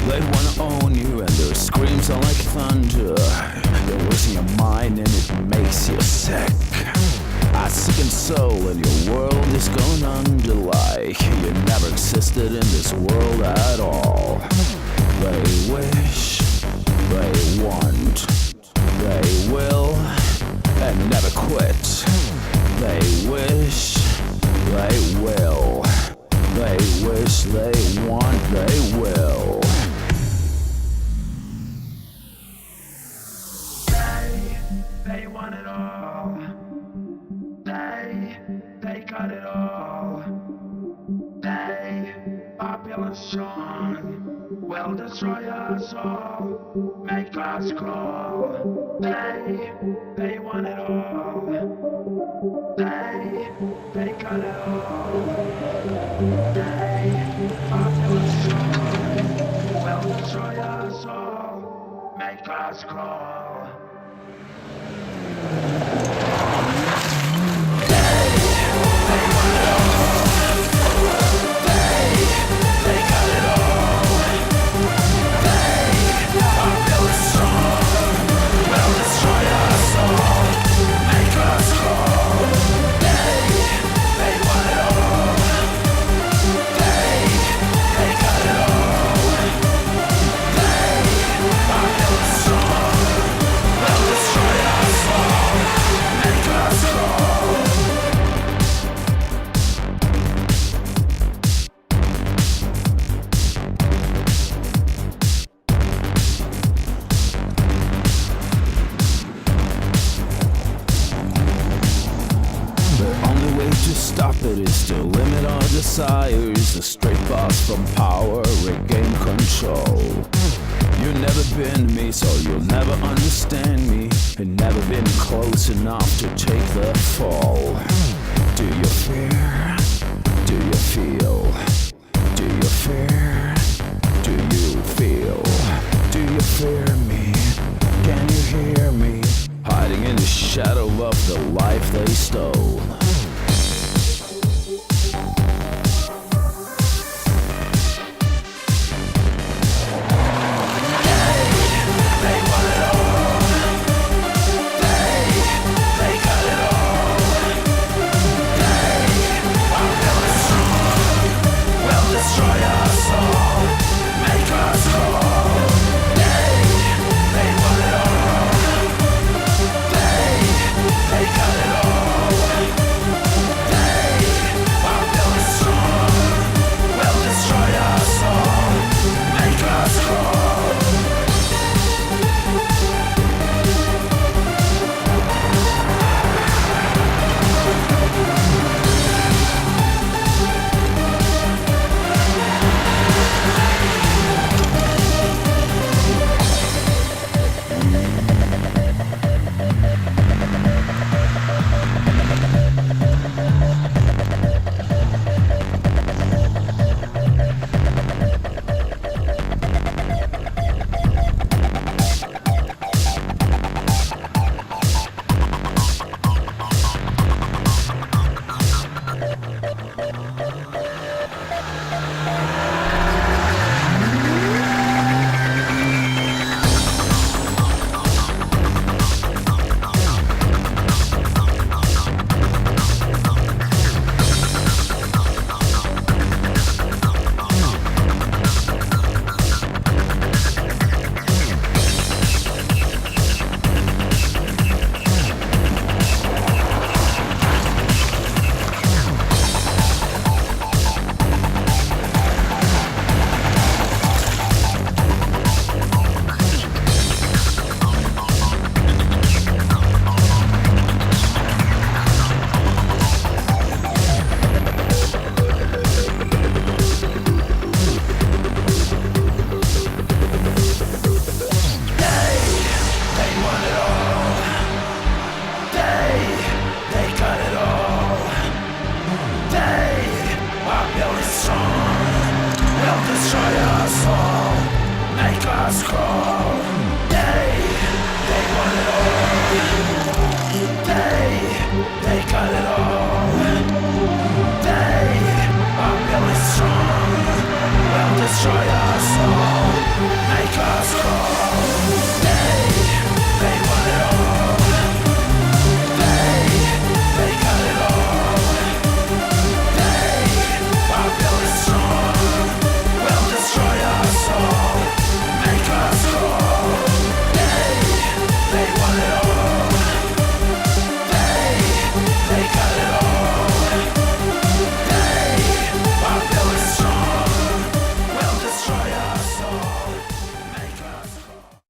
They wanna own you and their screams are like thunder. You're losing your mind and it makes you sick. A sickened soul and your world is going under like you never existed in this world at all. They wish, they want, they will, and never quit. They wish, they will. They wish, they want, they will. They want it all. They got it all. They, popular strong, will destroy us all, make us crawl. They want it all. They got it all. They, popular strong, will destroy us all, make us crawl. To stop it is to limit our desires. A straight path from power, regain control. You've never been me, so you'll never understand me. And never been close enough to take the fall. Do you fear? Do you feel? Do you fear? Do you feel? Do you fear me? Can you hear me? Hiding in the shadow of the life they stole. us crawl. They want it all. They got it all. They are really strong. Will destroy us all. Make us crawl.